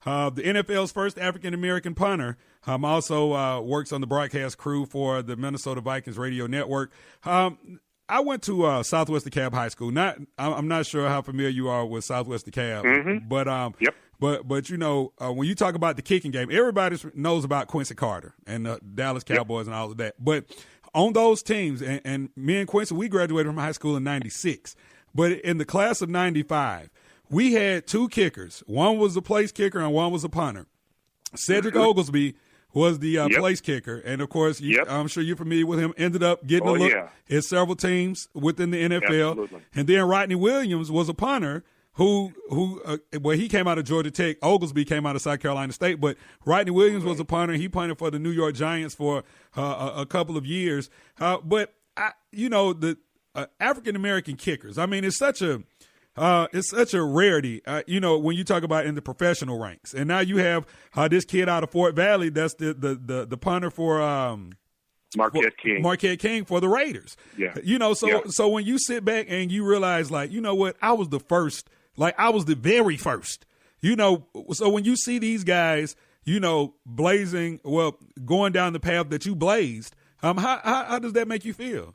the NFL's first African-American punter. Also works on the broadcast crew for the Minnesota Vikings radio network. I went to Southwest DeKalb High School. I'm not sure how familiar you are with Southwest DeKalb, but yep. But you know, when you talk about the kicking game, everybody knows about Quincy Carter and the Dallas Cowboys and all of that. But on those teams, and me and Quincy, we graduated from high school in '96. But in the class of '95, we had two kickers. One was a place kicker and one was a punter. Cedric Oglesby was the place kicker. And, of course, I'm sure you're familiar with him, ended up getting a look at several teams within the NFL. Absolutely. And then Rodney Williams was a punter who he came out of Georgia Tech. Oglesby came out of South Carolina State. But Rodney Williams was a punter. He punted for the New York Giants for a couple of years. But the African-American kickers, I mean, it's such a rarity, when you talk about in the professional ranks. And now you have this kid out of Fort Valley that's the punter for Marquette King for the Raiders. Yeah. So when you sit back and you realize, like, you know what, I was the first, like I was the very first. So when you see these guys, blazing, going down the path that you blazed, how does that make you feel?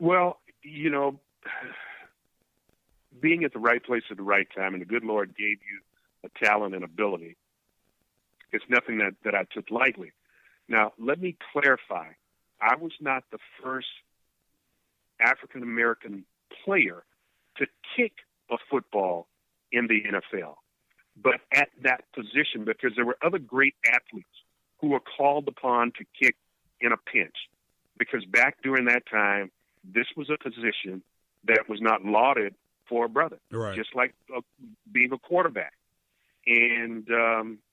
Well, being at the right place at the right time, and the good Lord gave you a talent and ability, it's nothing that I took lightly. Now, let me clarify. I was not the first African-American player to kick a football in the NFL, but at that position, because there were other great athletes who were called upon to kick in a pinch, because back during that time, this was a position that was not lauded for a brother, right. Just like being a quarterback. And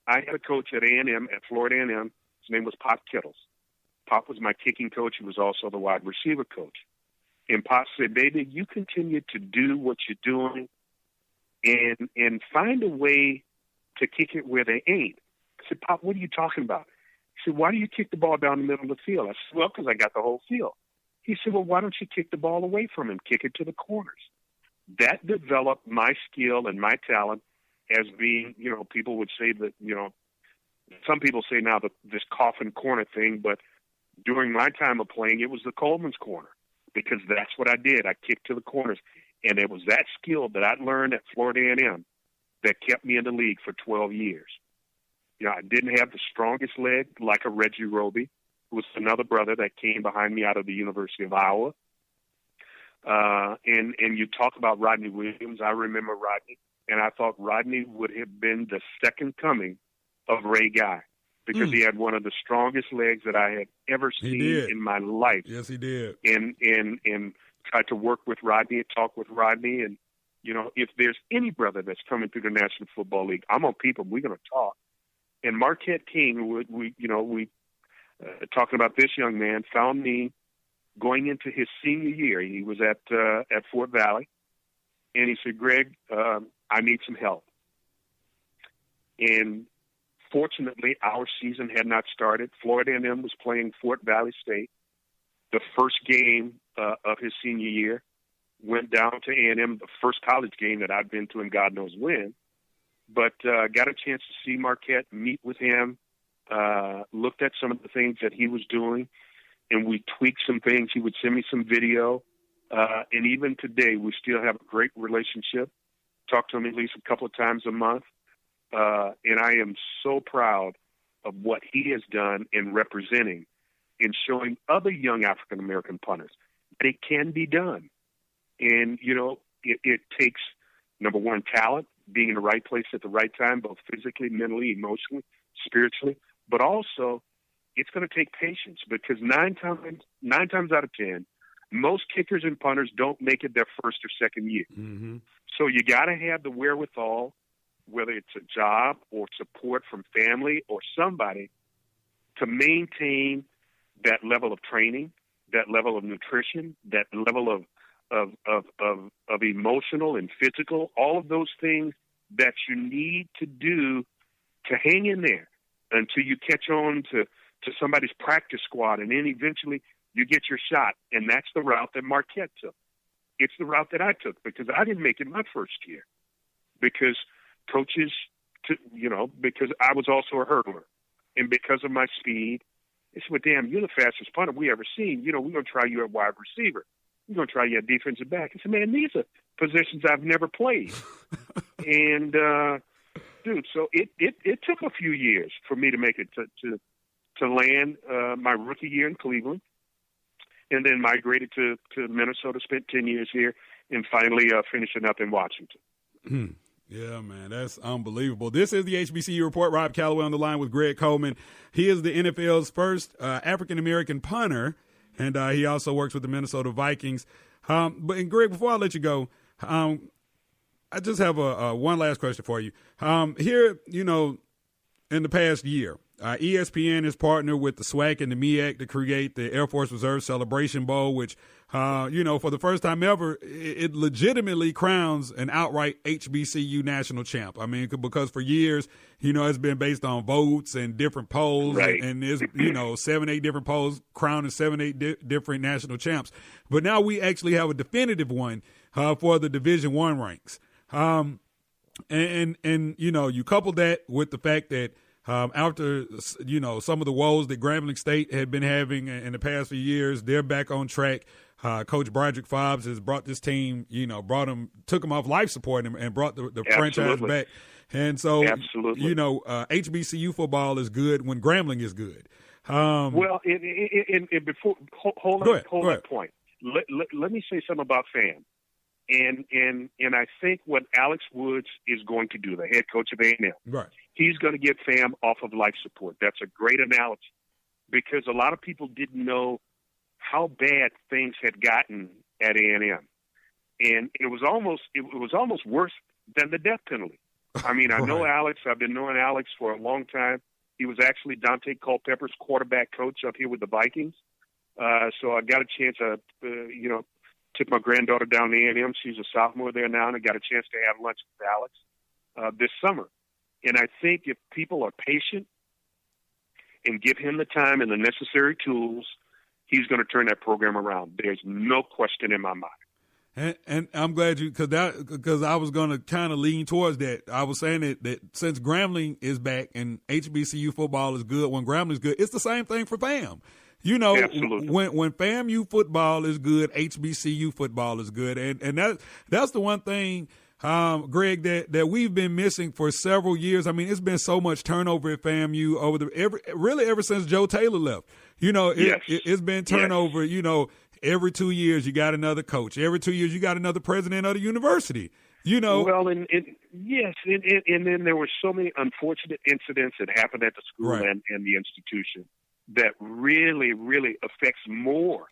I had a coach at A&M, at Florida A&M. His name was Pop Kittles. Pop was my kicking coach. He was also the wide receiver coach. And Pop said, baby, you continue to do what you're doing and find a way to kick it where they ain't. I said, Pop, what are you talking about? He said, why do you kick the ball down the middle of the field? I said, well, because I got the whole field. He said, well, why don't you kick the ball away from him, kick it to the corners? That developed my skill and my talent as being, people would say that, some people say now that this coffin corner thing, but during my time of playing, it was the Coleman's corner, because that's what I did. I kicked to the corners. And it was that skill that I learned at Florida A&M that kept me in the league for 12 years. I didn't have the strongest leg like a Reggie Roby, who was another brother that came behind me out of the University of Iowa. And you talk about Rodney Williams. I remember Rodney, and I thought Rodney would have been the second coming of Ray Guy, because he had one of the strongest legs that I had ever seen in my life. Yes, he did. And tried to work with Rodney and talk with Rodney. And, if there's any brother that's coming through the National Football League, I'm on people. We're going to talk. And Marquette King, we talking about this young man, found me going into his senior year. He was at Fort Valley, and he said, Greg, I need some help. And fortunately, our season had not started. Florida A&M was playing Fort Valley State. The first game of his senior year, went down to A&M, the first college game that I've been to, and God knows when. But got a chance to see Marquette, meet with him, looked at some of the things that he was doing, and we tweaked some things. He would send me some video. And even today, we still have a great relationship. Talk to him at least a couple of times a month. And I am so proud of what he has done in representing and showing other young African-American punters that it can be done. And, it takes, number one, talent, being in the right place at the right time, both physically, mentally, emotionally, spiritually, but also it's going to take patience, because nine times out of 10, most kickers and punters don't make it their first or second year. Mm-hmm. So you got to have the wherewithal, whether it's a job or support from family or somebody, to maintain that level of training, that level of nutrition, that level of emotional and physical, all of those things that you need to do to hang in there until you catch on to somebody's practice squad, and then eventually you get your shot. And that's the route that Marquette took. It's the route that I took, because I didn't make it my first year, because coaches because I was also a hurdler. And because of my speed, they said, well, damn, you're the fastest punter we ever seen. We're going to try you at wide receiver. We're going to try you at defensive back. I said, man, these are positions I've never played. And, dude, so it took a few years for me to make it to land my rookie year in Cleveland, and then migrated to Minnesota, spent 10 years here, and finally finishing up in Washington. Yeah, man, that's unbelievable. This is the HBCU Report. Rob Calloway on the line with Greg Coleman. He is the NFL's first African-American punter, and he also works with the Minnesota Vikings. And Greg, before I let you go, I just have one last question for you. Here, in the past year, ESPN has partnered with the SWAC and the MEAC to create the Air Force Reserve Celebration Bowl, which, for the first time ever, it legitimately crowns an outright HBCU national champ. I mean, because for years, it's been based on votes and different polls, right. and there's, 7-8 different polls crowning 7-8 different national champs. But now we actually have a definitive one for the Division I ranks. And you couple that with the fact that after, some of the woes that Grambling State had been having in the past few years, they're back on track. Coach Broderick Fobbs has brought this team, took them off life support and brought the franchise back. And so, HBCU football is good when Grambling is good. Well, and before, hold that point. Let me say something about FAM. And I think what Alex Woods is going to do, the head coach of A&M, right. He's going to get FAM off of life support. That's a great analogy because a lot of people didn't know how bad things had gotten at A&M, and it was almost worse than the death penalty. I mean, I know Alex. I've been knowing Alex for a long time. He was actually Dante Culpepper's quarterback coach up here with the Vikings. So I got a chance to, took my granddaughter down to A&M. She's a sophomore there now, and I got a chance to have lunch with Alex this summer. And I think if people are patient and give him the time and the necessary tools, he's going to turn that program around. There's no question in my mind. And I'm glad because I was going to kind of lean towards that. I was saying that since Grambling is back and HBCU football is good, when Grambling is good, it's the same thing for FAM. Absolutely. When FAMU football is good, HBCU football is good, and that's the one thing, Greg, that we've been missing for several years. I mean, it's been so much turnover at FAMU ever since Joe Taylor left. It's been turnover. Yes. Every 2 years you got another coach. Every 2 years you got another president of the university. Well, and then there were so many unfortunate incidents that happened at the school and the institution that really, really affects more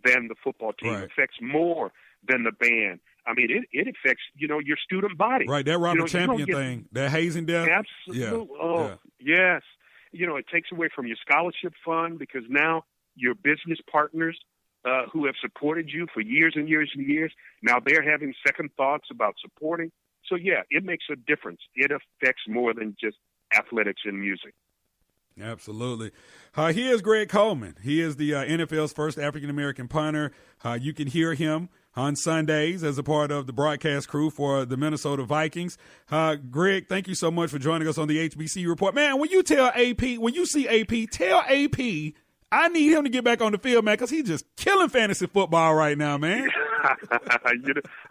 than the football team, affects more than the band. I mean, it affects, your student body. Right, that Robert Champion thing, that hazing death. Absolutely. Yes. It takes away from your scholarship fund because now your business partners who have supported you for years and years and years, now they're having second thoughts about supporting. So, it makes a difference. It affects more than just athletics and music. Absolutely. He is Greg Coleman. He is the NFL's first African-American punter. You can hear him on Sundays as a part of the broadcast crew for the Minnesota Vikings. Greg, thank you so much for joining us on the HBC Report. Man, when you see AP, tell AP I need him to get back on the field, man, because he's just killing fantasy football right now, man.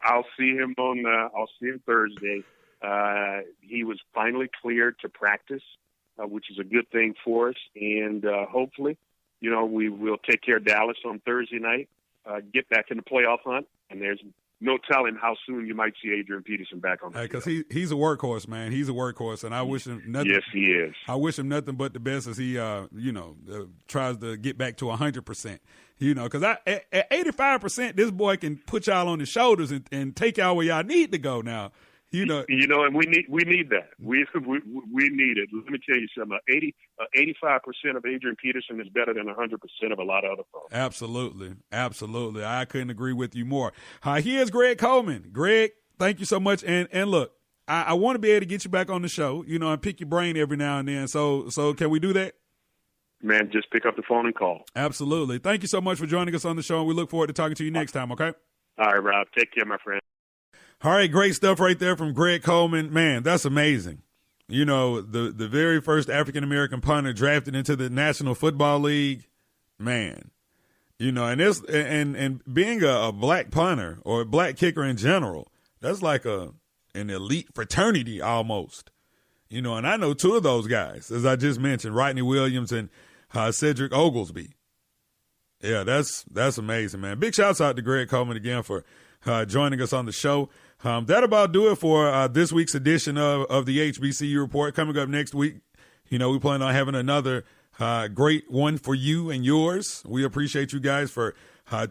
I'll see him Thursday. He was finally cleared to practice, which is a good thing for us. And hopefully, we will take care of Dallas on Thursday night, get back in the playoff hunt, and there's no telling how soon you might see Adrian Peterson back on the field. Because he's a workhorse, man. He's a workhorse, and I wish him nothing. Yes, he is. I wish him nothing but the best as he, tries to get back to 100%. Because at 85%, this boy can put y'all on his shoulders and take y'all where y'all need to go now. And we need that. We need it. Let me tell you something. 85% of Adrian Peterson is better than 100% of a lot of other folks. Absolutely. I couldn't agree with you more. He is Greg Coleman. Greg, thank you so much. And look, I want to be able to get you back on the show, and pick your brain every now and then. So can we do that? Man, just pick up the phone and call. Absolutely. Thank you so much for joining us on the show, and we look forward to talking to you next time, okay? All right, Rob. Take care, my friend. All right, great stuff right there from Greg Coleman. Man, that's amazing. you know, the very first African-American punter drafted into the National Football League, man, you know, and being a black punter or a black kicker in general, that's like an elite fraternity almost, you know, and I know two of those guys, as I just mentioned, Rodney Williams and Cedric Oglesby. Yeah, that's amazing, man. Big shouts out to Greg Coleman again for joining us on the show. That about do it for this week's edition of the HBCU Report. Coming up next week, you know, we plan on having another great one for you and yours. We appreciate you guys for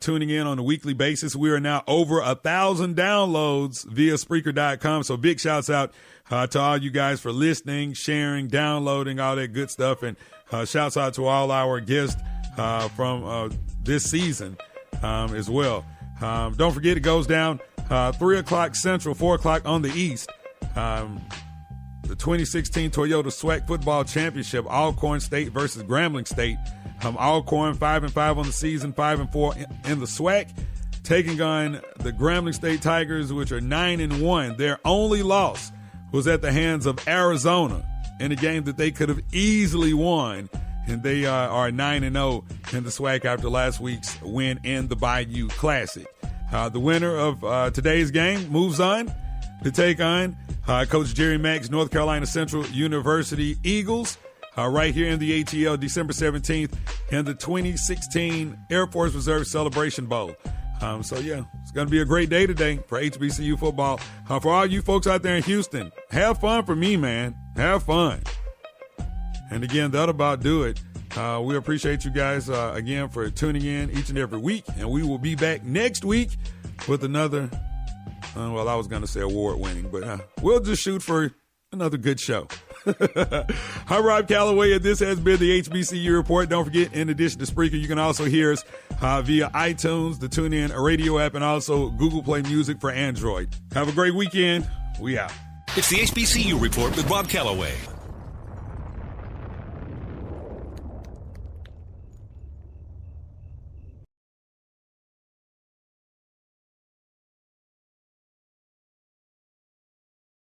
tuning in on a weekly basis. We are now over 1,000 downloads via Spreaker.com. So big shouts out to all you guys for listening, sharing, downloading, all that good stuff. And shouts out to all our guests from this season as well. Don't forget, it goes down 3 o'clock Central, 4 o'clock on the East. The 2016 Toyota SWAC Football Championship, Alcorn State versus Grambling State. Alcorn 5-5 on the season, 5-4 in the SWAC, taking on the Grambling State Tigers, which are 9-1. Their only loss was at the hands of Arizona in a game that they could have easily won. And they are 9-0 in the SWAC after last week's win in the Bayou Classic. The winner of today's game moves on to take on Coach Jerry Mack's North Carolina Central University Eagles right here in the ATL December 17th in the 2016 Air Force Reserve Celebration Bowl. So, yeah, it's going to be a great day today for HBCU football. For all you folks out there in Houston, have fun for me, man. Have fun. And again, that'll about do it. We appreciate you guys again for tuning in each and every week. And we will be back next week with another, well, I was going to say award-winning, but we'll just shoot for another good show. I'm Rob Calloway, and this has been the HBCU Report. Don't forget, in addition to Spreaker, you can also hear us via iTunes, the TuneIn radio app, and also Google Play Music for Android. Have a great weekend. We out. It's the HBCU Report with Rob Calloway.